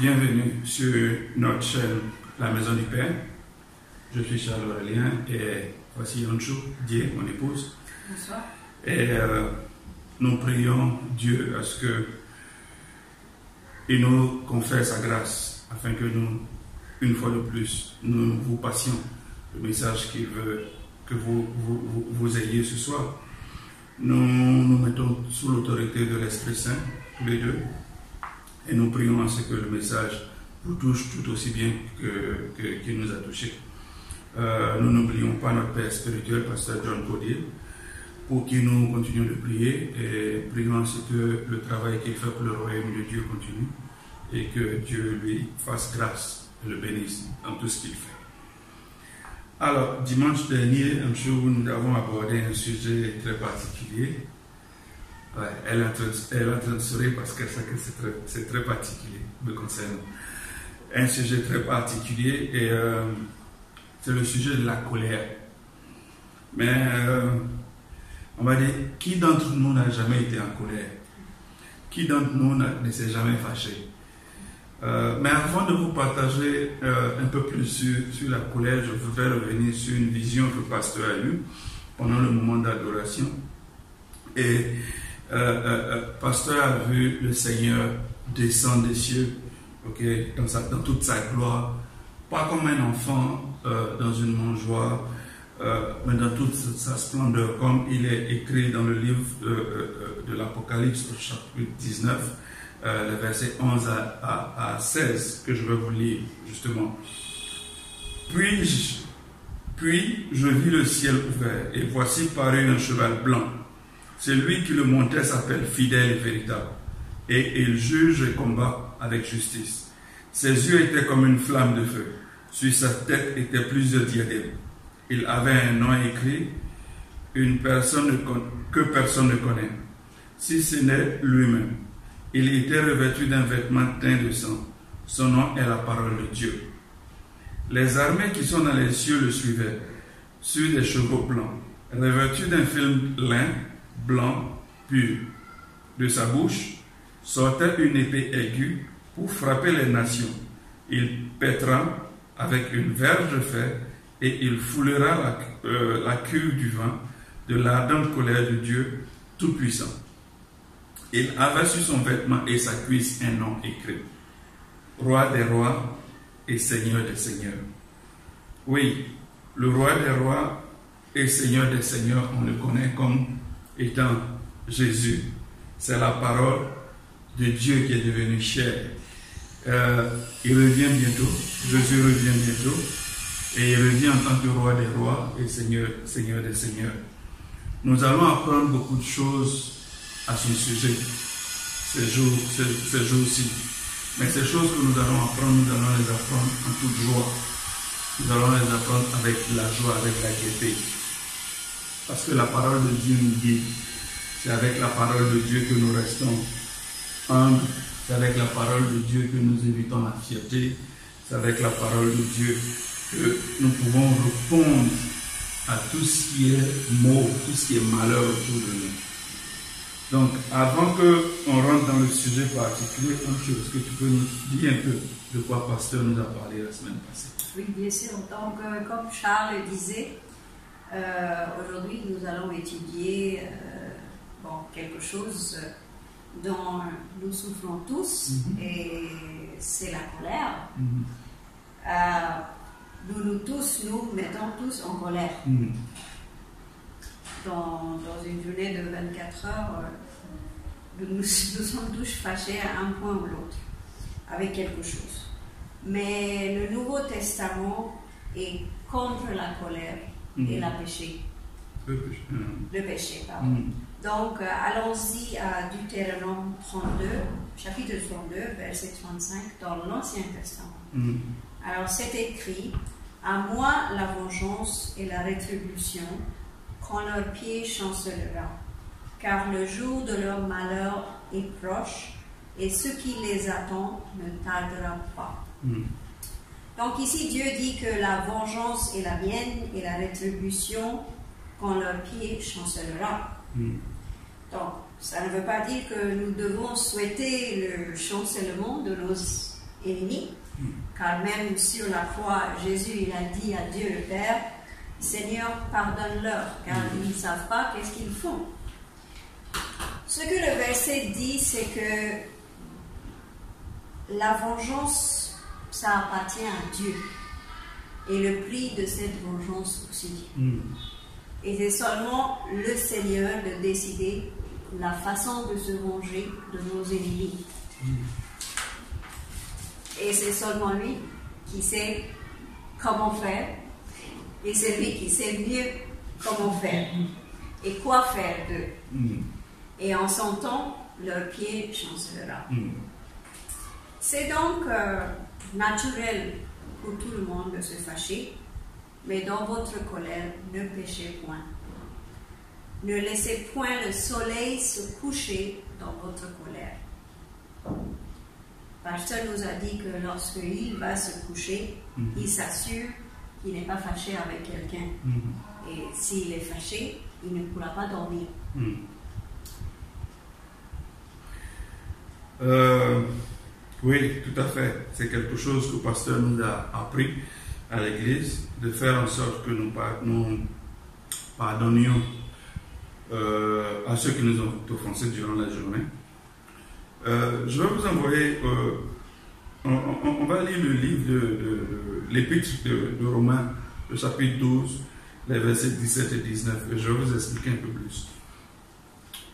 Bienvenue sur notre chaîne La Maison du Père. Je suis Charles Aurélien et voici Anchou, Dieu, mon épouse. Bonsoir. Et nous prions Dieu à ce que il nous confère sa grâce afin que nous, une fois de plus, nous vous passions le message qu'il veut que vous ayez ce soir. Nous nous mettons sous l'autorité de l'Esprit Saint, tous les deux, et nous prions à ce que le message vous touche tout aussi bien qu'il nous a touchés. Nous n'oublions pas notre Père spirituel, Pasteur John Codier, pour qui nous continuons de prier et prions à ce que le travail qu'il fait pour le royaume de Dieu continue et que Dieu lui fasse grâce et le bénisse dans tout ce qu'il fait. Alors, dimanche dernier, un jour, nous avons abordé un sujet très particulier. Ouais, elle est en train de sourire parce qu'elle sait que c'est très particulier, me concerne. Un sujet très particulier et c'est le sujet de la colère. Mais on va dire, qui d'entre nous n'a jamais été en colère? Qui d'entre nous ne s'est jamais fâché? Mais avant de vous partager un peu plus sur la colère, je voudrais revenir sur une vision que le pasteur a eue pendant le moment d'adoration. Et pasteur a vu le Seigneur descendre des cieux, okay, dans toute sa gloire, pas comme un enfant dans une mangeoire, mais dans toute sa splendeur, comme il est écrit dans le livre de l'Apocalypse au chapitre 19, les versets 11 à 16, que je vais vous lire justement. Puis je vis le ciel ouvert, et voici parut un cheval blanc. Celui qui le montait s'appelle Fidèle et Véritable, et il juge et combat avec justice. Ses yeux étaient comme une flamme de feu, sur sa tête étaient plusieurs diadèmes. Il avait un nom écrit, que personne ne connaît, si ce n'est lui-même. Il était revêtu d'un vêtement teint de sang. Son nom est la parole de Dieu. Les armées qui sont dans les cieux le suivaient, sur des chevaux blancs, revêtus d'un fil lin blanc pur. De sa bouche sortait une épée aiguë pour frapper les nations. Il pètera avec une verge de fer et il foulera la queue du vent de l'ardente colère de Dieu Tout-Puissant. Il avait sur son vêtement et sa cuisse un nom écrit: Roi des rois et Seigneur des seigneurs. Oui, le Roi des rois et Seigneur des seigneurs, on le connaît comme étant Jésus. C'est la parole de Dieu qui est devenue chair. Il revient bientôt, Jésus revient bientôt, et il revient en tant que Roi des rois et Seigneur des seigneurs. Nous allons apprendre beaucoup de choses à son sujet ces jours-ci. Mais ces choses que nous allons apprendre, nous allons les apprendre en toute joie. Nous allons les apprendre avec la joie, avec la gaieté. Parce que la parole de Dieu nous guide. C'est avec la parole de Dieu que nous restons humbles. C'est avec la parole de Dieu que nous évitons la fierté. C'est avec la parole de Dieu que nous pouvons répondre à tout ce qui est maux, tout ce qui est malheur autour de nous. Donc, avant qu'on rentre dans le sujet particulier, est-ce que tu peux nous dire un peu de quoi Pasteur nous a parlé la semaine passée? Oui, bien sûr. Donc, comme Charles disait, aujourd'hui, nous allons étudier quelque chose dont nous souffrons tous, et c'est la colère. Nous mettons tous en colère. Dans une journée de 24 heures, nous sommes tous fâchés à un point ou l'autre, avec quelque chose. Mais le Nouveau Testament est contre la colère et le péché. Le péché, pardon. Donc, allons-y à Deutéronome 32, chapitre 32, verset 35, dans l'Ancien Testament. Alors, c'est écrit, « À moi la vengeance et la rétribution, quand leur pied chancelera, car le jour de leur malheur est proche, et ce qui les attend ne tardera pas. » Donc ici, Dieu dit que la vengeance est la mienne et la rétribution quand leur pied chancelera. Donc, ça ne veut pas dire que nous devons souhaiter le chancellement de nos ennemis, car même sur la croix, Jésus il a dit à Dieu le Père, « Seigneur, pardonne-leur, car ils ne savent pas qu'est-ce qu'ils font. » Ce que le verset dit, c'est que la vengeance, ça appartient à Dieu. Et le prix de cette vengeance aussi. Et c'est seulement le Seigneur de décider la façon de se venger de nos ennemis. Et c'est seulement lui qui sait comment faire. Et c'est lui qui sait mieux comment faire. Et quoi faire d'eux. Et en son temps, leur pied chancelera. C'est donc naturel pour tout le monde de se fâcher, mais dans votre colère, ne péchez point. Ne laissez point le soleil se coucher dans votre colère. Pasteur nous a dit que lorsqu'il va se coucher, il s'assure qu'il n'est pas fâché avec quelqu'un. Et s'il est fâché, il ne pourra pas dormir. Oui, tout à fait. C'est quelque chose que le pasteur nous a appris à l'église, de faire en sorte que nous pardonnions à ceux qui nous ont offensés durant la journée. Je vais vous envoyer, on va lire le livre de l'épître de Romains, le chapitre 12, les versets 17 et 19, et je vais vous expliquer un peu plus.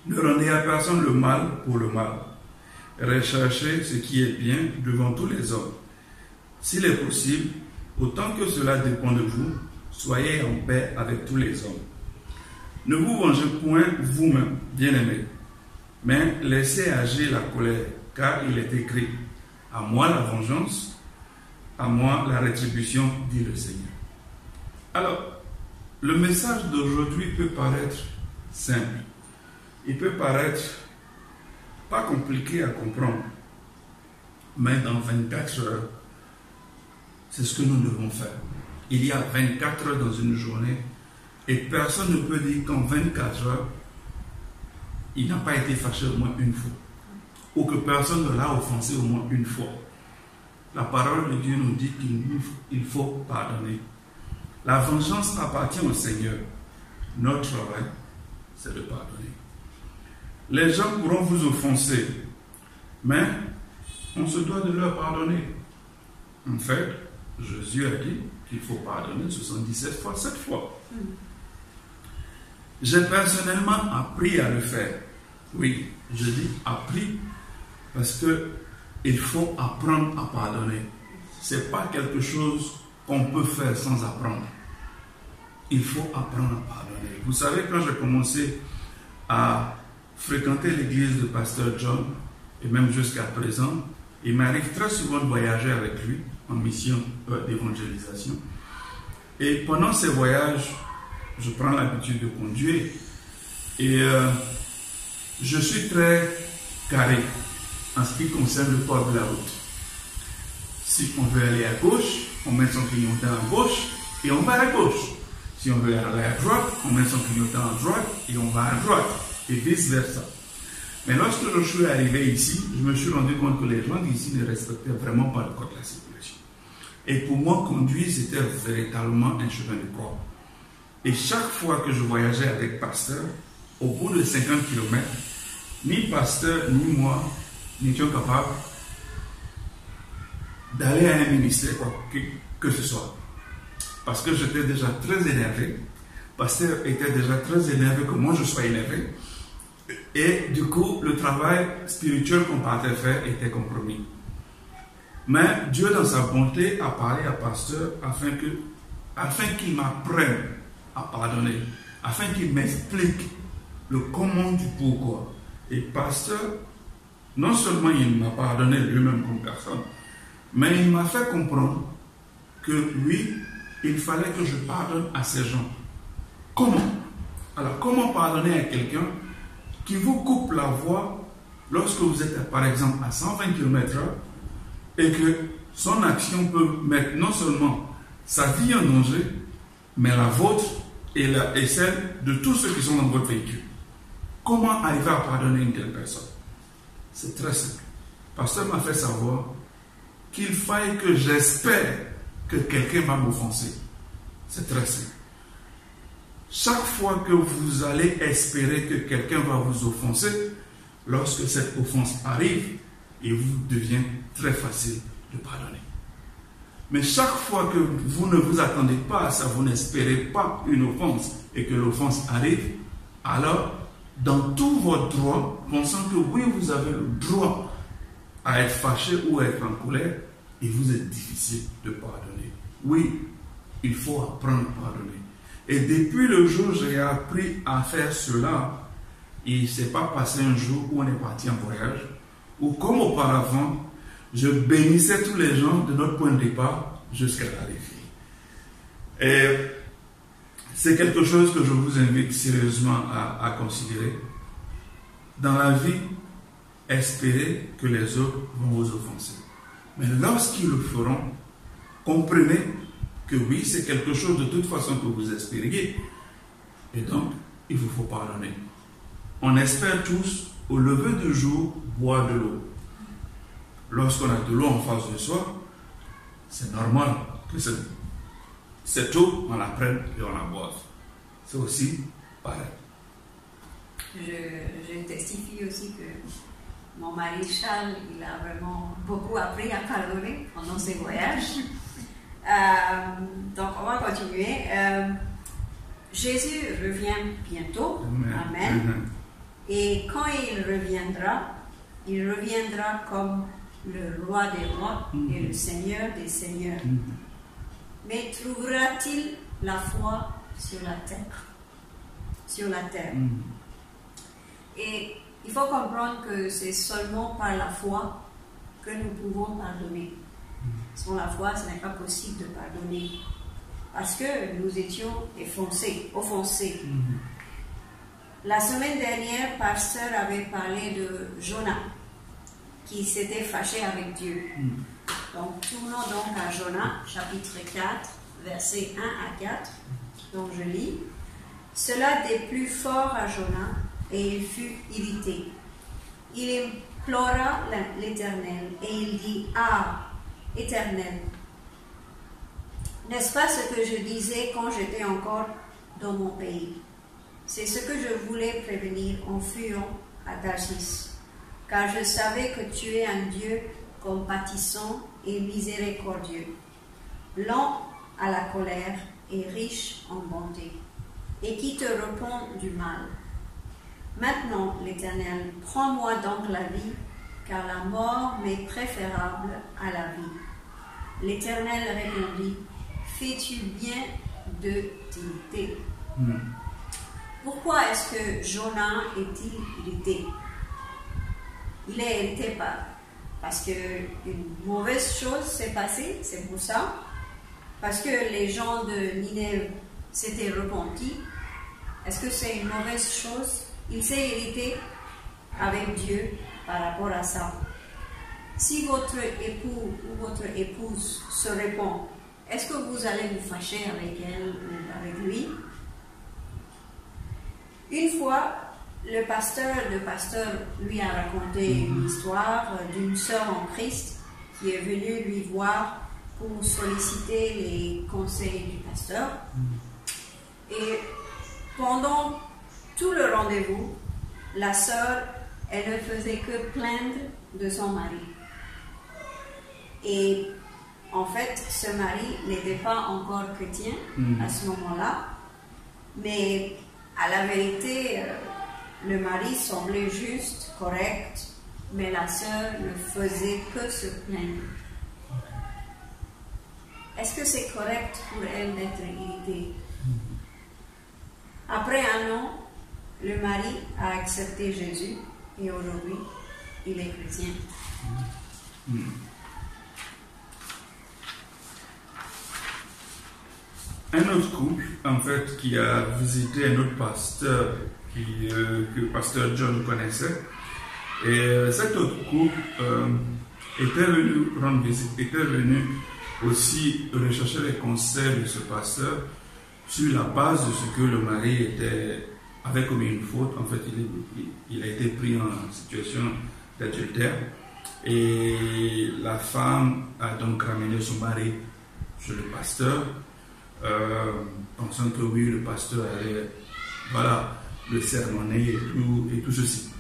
Ne rendez à personne le mal pour le mal. Recherchez ce qui est bien devant tous les hommes. S'il est possible, autant que cela dépend de vous, soyez en paix avec tous les hommes. Ne vous vengez point vous-même, bien-aimés, mais laissez agir la colère, car il est écrit, « À moi la vengeance, à moi la rétribution, dit le Seigneur. » Alors, le message d'aujourd'hui peut paraître simple. Il peut paraître pas compliqué à comprendre, mais dans 24 heures, c'est ce que nous devons faire. Il y a 24 heures dans une journée, et personne ne peut dire qu'en 24 heures, il n'a pas été fâché au moins une fois, ou que personne ne l'a offensé au moins une fois. La parole de Dieu nous dit qu'il faut pardonner. La vengeance appartient au Seigneur. Notre travail, c'est de pardonner. Les gens pourront vous offenser, mais on se doit de leur pardonner. En fait, Jésus a dit qu'il faut pardonner 77 fois, 7 fois. J'ai personnellement appris à le faire. Oui, je dis appris parce que il faut apprendre à pardonner. Ce n'est pas quelque chose qu'on peut faire sans apprendre. Il faut apprendre à pardonner. Vous savez, quand j'ai commencé à fréquenter l'église de Pasteur John, et même jusqu'à présent, il m'arrive très souvent de voyager avec lui en mission d'évangélisation. Et pendant ces voyages, je prends l'habitude de conduire et je suis très carré en ce qui concerne le port de la route. Si on veut aller à gauche, on met son clignotant à gauche et on va à gauche. Si on veut aller à droite, on met son clignotant à droite et on va à droite. Et vice-versa. Mais lorsque je suis arrivé ici, je me suis rendu compte que les gens d'ici ne respectaient vraiment pas le code de la circulation. Et pour moi, conduire, c'était véritablement un chemin de croix. Et chaque fois que je voyageais avec pasteur, au bout de 50 km, ni pasteur, ni moi, n'étions capables d'aller à un ministère, quoi, que ce soit. Parce que j'étais déjà très énervé. Pasteur était déjà très énervé que moi je sois énervé. Et du coup, le travail spirituel qu'on partait faire était compromis. Mais Dieu, dans sa bonté, a parlé à pasteur afin qu'il m'apprenne à pardonner, afin qu'il m'explique le comment du pourquoi. Et pasteur, non seulement il m'a pardonné lui-même comme personne, mais il m'a fait comprendre que oui, il fallait que je pardonne à ces gens. Comment? Alors, comment pardonner à quelqu'un qui vous coupe la voie lorsque vous êtes, par exemple, à 120 km/h et que son action peut mettre non seulement sa vie en danger, mais la vôtre et celle de tous ceux qui sont dans votre véhicule? Comment arriver à pardonner une telle personne? C'est très simple. Le pasteur m'a fait savoir qu'il faille que j'espère que quelqu'un va m'offenser. C'est très simple. Chaque fois que vous allez espérer que quelqu'un va vous offenser, lorsque cette offense arrive, il vous devient très facile de pardonner. Mais chaque fois que vous ne vous attendez pas à ça, vous n'espérez pas une offense et que l'offense arrive, alors, dans tout votre droit, pensant que oui, vous avez le droit à être fâché ou à être en colère, il vous est difficile de pardonner. Oui, il faut apprendre à pardonner. Et depuis le jour où j'ai appris à faire cela, il ne s'est pas passé un jour où on est parti en voyage, où comme auparavant, je bénissais tous les gens de notre point de départ jusqu'à l'arrivée. Et c'est quelque chose que je vous invite sérieusement à considérer. Dans la vie, espérez que les autres vont vous offenser. Mais lorsqu'ils le feront, comprenez que oui, c'est quelque chose de toute façon que vous espériez. Et donc, il vous faut pardonner. On espère tous, au lever du jour, boire de l'eau. Lorsqu'on a de l'eau en face de soi, c'est normal que cette eau, on la prenne et on la boive. C'est aussi pareil. Je testifie aussi que mon mari Charles, il a vraiment beaucoup appris à pardonner pendant ses voyages. Donc, on va continuer. Jésus revient bientôt. Amen. Et quand il reviendra comme le roi des rois et le seigneur des seigneurs. Mais trouvera-t-il la foi sur la terre? Et il faut comprendre que c'est seulement par la foi que nous pouvons pardonner. Sans la foi, ce n'est pas possible de pardonner. Parce que nous étions offensés. La semaine dernière, pasteur avait parlé de Jonas, qui s'était fâché avec Dieu. Donc, tournons donc à Jonas, chapitre 4, versets 1 à 4. Donc, je lis. Cela déplut fort à Jonas, et il fut irrité. Il implora l'Éternel, et il dit, ah, Éternel, n'est-ce pas ce que je disais quand j'étais encore dans mon pays? C'est ce que je voulais prévenir en fuyant à Tarsis, car je savais que tu es un Dieu compatissant et miséricordieux, lent à la colère et riche en bonté, et qui te repent du mal. Maintenant, l'Éternel, prends-moi donc la vie, car la mort m'est préférable à la vie. L'Éternel répondit, fais-tu bien de t'irriter? Pourquoi est-ce que Jonas est-il irrité? Il est irrité parce qu'une mauvaise chose s'est passée, c'est pour ça. Parce que les gens de Ninève s'étaient repentis. Est-ce que c'est une mauvaise chose? Il s'est irrité avec Dieu par rapport à ça. Si votre époux ou votre épouse se répand, est-ce que vous allez vous fâcher avec elle ou avec lui? Une fois, le pasteur lui a raconté une histoire d'une sœur en Christ qui est venue lui voir pour solliciter les conseils du pasteur. Et pendant tout le rendez-vous, la sœur, elle ne faisait que plaindre de son mari. Et en fait, ce mari n'était pas encore chrétien à ce moment-là, mais à la vérité, le mari semblait juste, correct, mais la sœur ne faisait que se plaindre. Est-ce que c'est correct pour elle d'être irritée? Après un an, le mari a accepté Jésus et aujourd'hui, il est chrétien. Un autre couple, en fait, qui a visité un autre pasteur que le pasteur John connaissait, et cet autre couple était venu rendre visite, était venu aussi rechercher les conseils de ce pasteur sur la base de ce que le mari avait commis une faute. En fait, il a été pris en situation d'adultère et la femme a donc ramené son mari chez le pasteur, pensant que oui, le pasteur allait le sermonner et tout ceci.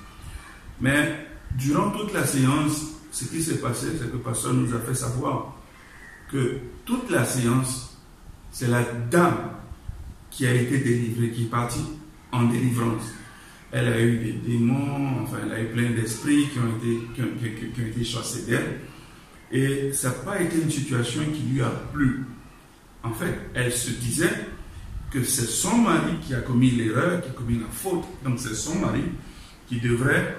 Mais durant toute la séance, ce qui s'est passé, c'est que le pasteur nous a fait savoir que toute la séance, c'est la dame qui a été délivrée, qui est partie en délivrance. Elle a eu des démons, enfin elle a eu plein d'esprits qui ont été chassés d'elle. Et ça n'a pas été une situation qui lui a plu. En fait, elle se disait que c'est son mari qui a commis l'erreur, qui a commis la faute. Donc c'est son mari qui devrait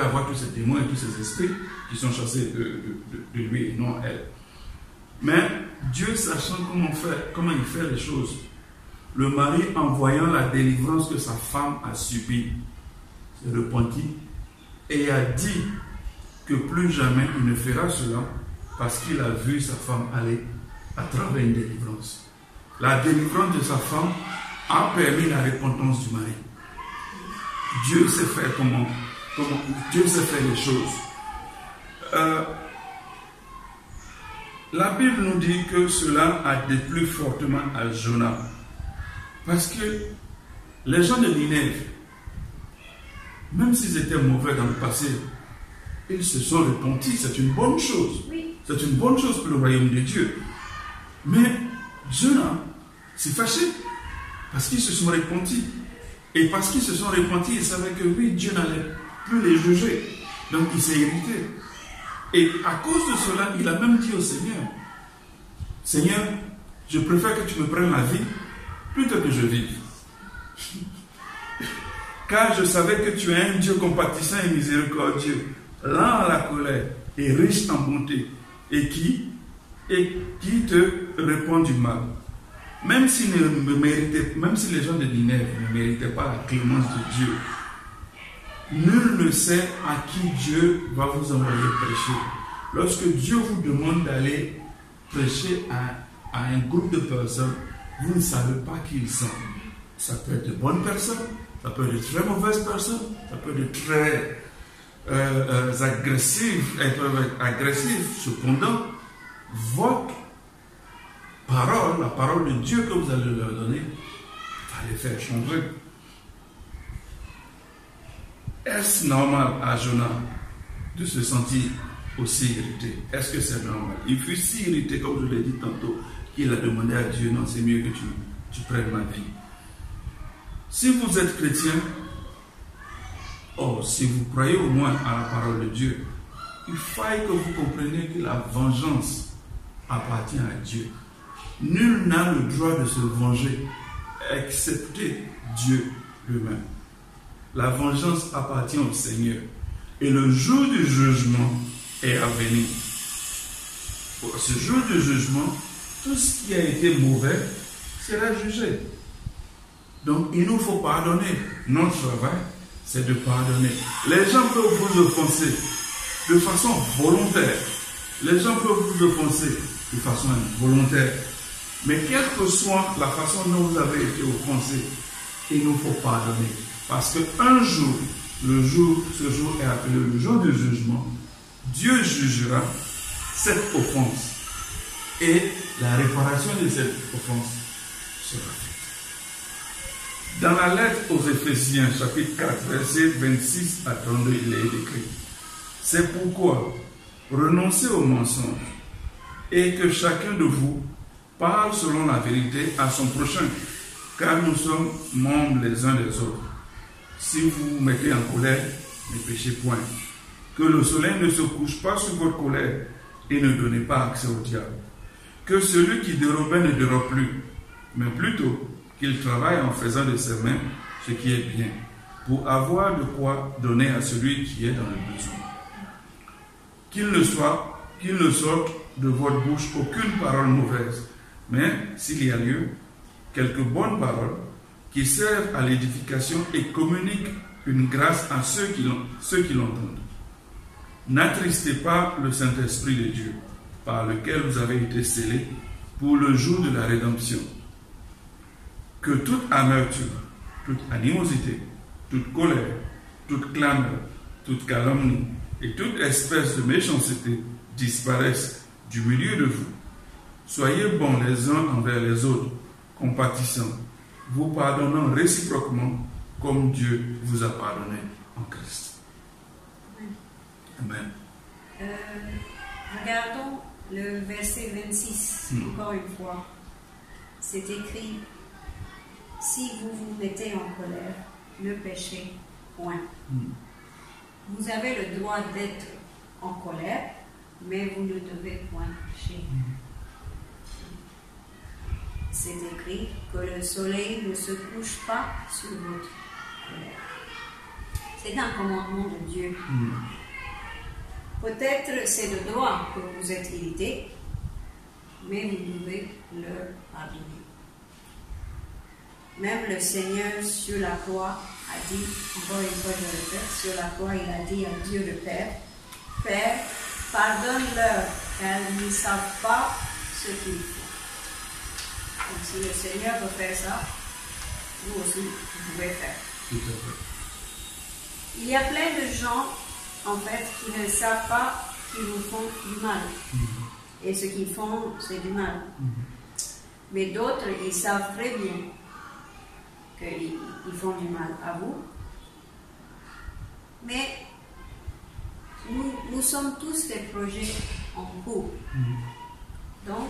avoir tous ces démons et tous ces esprits qui sont chassés de lui et non elle. Mais Dieu, sachant comment il fait les choses, le mari, en voyant la délivrance que sa femme a subie, s'est repenti et a dit que plus jamais il ne fera cela parce qu'il a vu sa femme aller à travers une délivrance. La délivrance de sa femme a permis la repentance du mari. Dieu sait faire Dieu sait faire les choses. La Bible nous dit que cela a déplu fortement à Jonas. Parce que les gens de Ninève, même s'ils étaient mauvais dans le passé, ils se sont repentis. C'est une bonne chose. Oui. C'est une bonne chose pour le royaume de Dieu. Mais Jonas s'est fâché parce qu'ils se sont repentis. Et parce qu'ils se sont repentis, ils savaient que oui, Dieu n'allait plus les juger. Donc il s'est irrité. Et à cause de cela, il a même dit au Seigneur, Seigneur, je préfère que tu me prennes la vie plutôt que je vive. Car je savais que tu es un Dieu compatissant et miséricordieux, lent à la colère et riche en bonté, et qui te répond du mal. Même si les gens de Ninève ne méritaient pas la clémence de Dieu, nul ne sait à qui Dieu va vous envoyer prêcher. Lorsque Dieu vous demande d'aller prêcher à un groupe de personnes, vous ne savez pas qui ils sont. Ça peut être de bonnes personnes, ça peut être de très mauvaises personnes, ça peut être de très agressifs, elles peuvent être agressifs. Cependant, votre parole, la parole de Dieu que vous allez leur donner, va les faire changer. Est-ce normal à Jonas de se sentir aussi irrité? Est-ce que c'est normal? Il fut si irrité, comme je l'ai dit tantôt, qu'il a demandé à Dieu, non, c'est mieux que tu prennes ma vie. Si vous êtes chrétien, si vous croyez au moins à la parole de Dieu, il faille que vous compreniez que la vengeance appartient à Dieu. Nul n'a le droit de se venger, excepté Dieu lui-même. La vengeance appartient au Seigneur. Et le jour du jugement est à venir. Pour ce jour du jugement, tout ce qui a été mauvais sera jugé. Donc, il nous faut pardonner. Notre travail, c'est de pardonner. Les gens peuvent vous offenser de façon volontaire. Les gens peuvent vous offenser de façon involontaire. Mais quelle que soit la façon dont vous avez été offensé, il nous faut pardonner. Parce qu'un jour, ce jour est appelé le jour du jugement, Dieu jugera cette offense. Et la réparation de cette offense sera faite. Dans la lettre aux Éphésiens, chapitre 4, versets 26 à 32, il est écrit: c'est pourquoi renoncez au mensonge et que chacun de vous parle selon la vérité à son prochain, car nous sommes membres les uns des autres. Si vous vous mettez en colère, ne péchez point. Que le soleil ne se couche pas sur votre colère et ne donnez pas accès au diable. Que celui qui dérobait ne dérobe plus, mais plutôt qu'il travaille en faisant de ses mains ce qui est bien, pour avoir de quoi donner à celui qui est dans le besoin. Qu'il ne sorte de votre bouche aucune parole mauvaise, mais s'il y a lieu, quelques bonnes paroles qui servent à l'édification et communiquent une grâce à ceux qui l'entendent. N'attristez pas le Saint-Esprit de Dieu, par lequel vous avez été scellés pour le jour de la rédemption. Que toute amertume, toute animosité, toute colère, toute clameur, toute calomnie et toute espèce de méchanceté disparaissent du milieu de vous. Soyez bons les uns envers les autres, compatissants, vous pardonnant réciproquement comme Dieu vous a pardonné en Christ. Amen. Regardons le verset 26, encore une fois. C'est écrit: si vous vous mettez en colère, ne péchez point. Vous avez le droit d'être en colère, mais vous ne devez point pécher. C'est écrit que le soleil ne se couche pas sur votre colère. C'est un commandement de Dieu. Peut-être c'est de droit que vous êtes irrité, mais vous devez le pardonner. Même le Seigneur sur la croix a dit, encore une fois je le répète, sur la croix il a dit à Dieu le Père: Père, pardonne-leur, car ils ne savent pas ce qu'ils font. Donc si le Seigneur peut faire ça, vous aussi vous pouvez faire. Tout à fait. Il y a plein de gens, en fait, qui ne savent pas qu'ils vous font du mal. Et ce qu'ils font, c'est du mal. Mais d'autres, ils savent très bien qu'ils font du mal à vous. Mais nous sommes tous des projets en cours. Donc,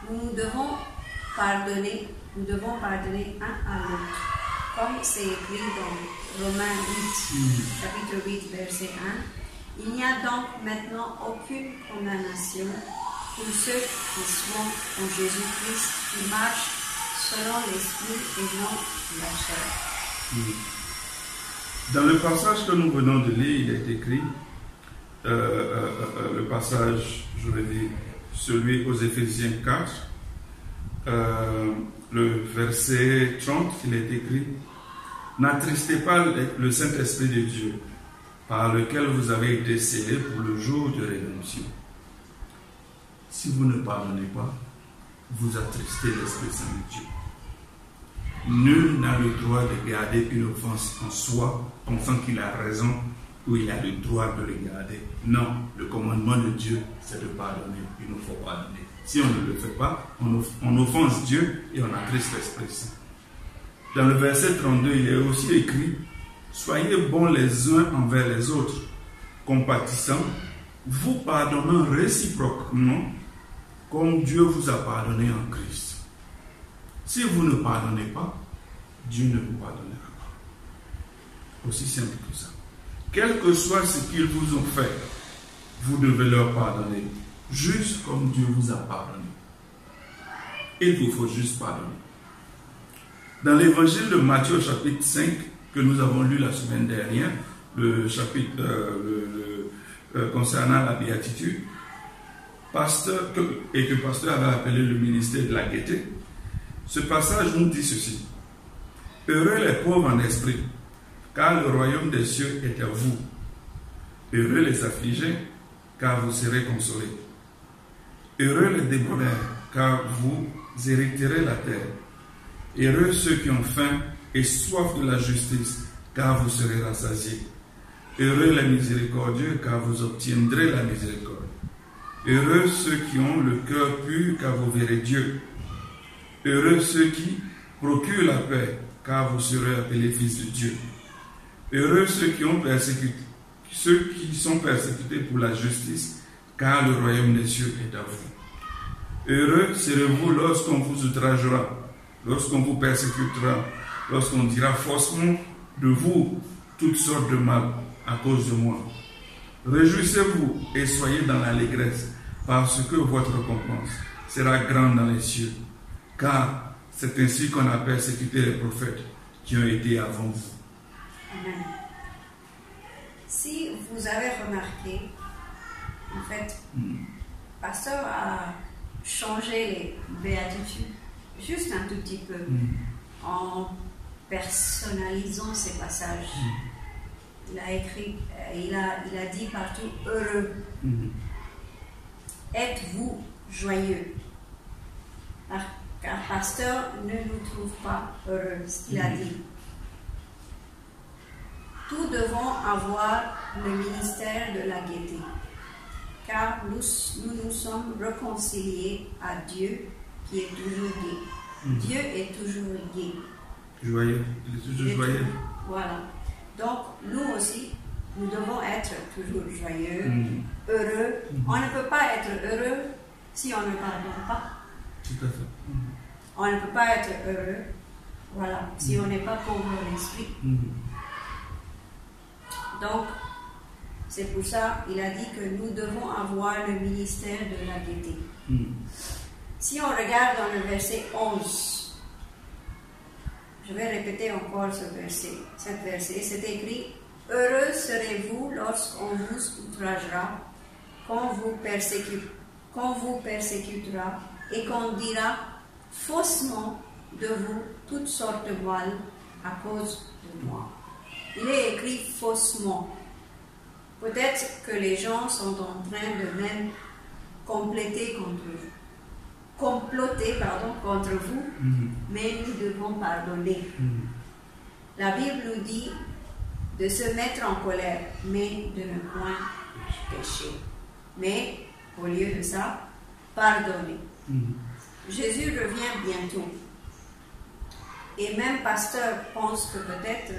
nous devons pardonner un à l'autre. Comme c'est écrit dans Romains 8, chapitre 8, verset 1, il n'y a donc maintenant aucune condamnation pour ceux qui sont en Jésus-Christ, qui marchent selon l'esprit et non la chair. Dans le passage que nous venons de lire, il est écrit, le passage, je vais dire, celui aux Éphésiens 4, le verset 30, il est écrit: n'attristez pas le Saint-Esprit de Dieu, par lequel vous avez été scellés pour le jour de rédemption. Si vous ne pardonnez pas, vous attristez l'Esprit Saint de Dieu. Nul n'a le droit de garder une offense en soi, pensant qu'il a raison ou il a le droit de le garder. Non, le commandement de Dieu, c'est de pardonner. Il nous faut pardonner. Si on ne le fait pas, on offense Dieu et on attriste l'Esprit Saint. Dans le verset 32, il est aussi écrit: soyez bons les uns envers les autres, compatissants, vous pardonnant réciproquement, comme Dieu vous a pardonné en Christ. Si vous ne pardonnez pas, Dieu ne vous pardonnera pas. Aussi simple que ça. Quel que soit ce qu'ils vous ont fait, vous devez leur pardonner, juste comme Dieu vous a pardonné. Il vous faut juste pardonner. Dans l'évangile de Matthieu, chapitre 5, que nous avons lu la semaine dernière, le chapitre concernant la béatitude, et que le pasteur avait appelé le ministère de la gaieté, ce passage nous dit ceci: heureux les pauvres en esprit, car le royaume des cieux est à vous. Heureux les affligés, car vous serez consolés. Heureux les débouleurs, car vous hériterez la terre. Heureux ceux qui ont faim et soif de la justice, car vous serez rassasiés. Heureux les miséricordieux, car vous obtiendrez la miséricorde. Heureux ceux qui ont le cœur pur, car vous verrez Dieu. Heureux ceux qui procurent la paix, car vous serez appelés fils de Dieu. Heureux ceux qui sont persécutés pour la justice, car le royaume des cieux est à vous. Heureux serez-vous lorsqu'on vous outragera, lorsqu'on vous persécutera, lorsqu'on dira faussement de vous toutes sortes de mal à cause de moi. Réjouissez-vous et soyez dans l'allégresse, parce que votre récompense sera grande dans les cieux. Car c'est ainsi qu'on a persécuté les prophètes qui ont été avant vous. Amen. Si vous avez remarqué, en fait, Pasteur a changé les béatitudes juste un tout petit peu en personnalisant ces passages. Il a écrit, il a dit partout heureux. Êtes-vous joyeux? Car Pasteur ne nous trouve pas heureux, ce qu'il a dit. Nous devons avoir le ministère de la gaieté, car nous sommes réconciliés à Dieu qui est toujours gai. Dieu est toujours gai. Joyeux, il est toujours joyeux. Voilà. Donc, nous aussi, nous devons être toujours joyeux, heureux. On ne peut pas être heureux si on ne pardonne pas. Tout à fait. On ne peut pas être heureux, voilà, si on n'est pas pauvre l'esprit. Donc, c'est pour ça qu'il a dit que nous devons avoir le ministère de la gaieté. Si on regarde dans le verset 11, je vais répéter encore ce verset. C'est écrit: heureux serez-vous lorsqu'on vous outragera, qu'on vous persécutera et qu'on dira faussement de vous toutes sortes de mal à cause de moi. Il est écrit faussement. Peut-être que les gens sont en train de même comploter contre vous, mais nous devons pardonner. La Bible nous dit de se mettre en colère, mais de ne point pécher. Mais, au lieu de ça, pardonner. Jésus revient bientôt. Et même Pasteur pense que peut-être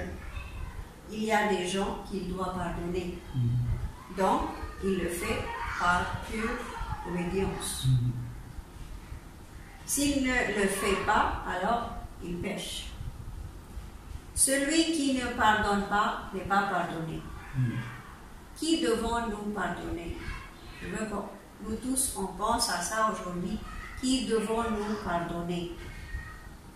il y a des gens qu'il doit pardonner. Donc, il le fait par pure obéissance. S'il ne le fait pas, alors il pêche. Celui qui ne pardonne pas n'est pas pardonné. Qui devons-nous pardonner? Je veux que nous tous, on pense à ça aujourd'hui. Qui devons-nous pardonner?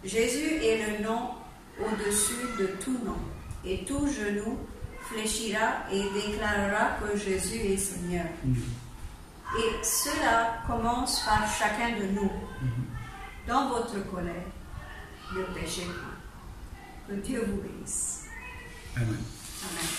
Jésus est le nom au-dessus de tout nom. Et tout genou fléchira et déclarera que Jésus est Seigneur. Et cela commence par chacun de nous. Dans votre colère, ne péchez pas. Que Dieu vous bénisse. Amen. Amen.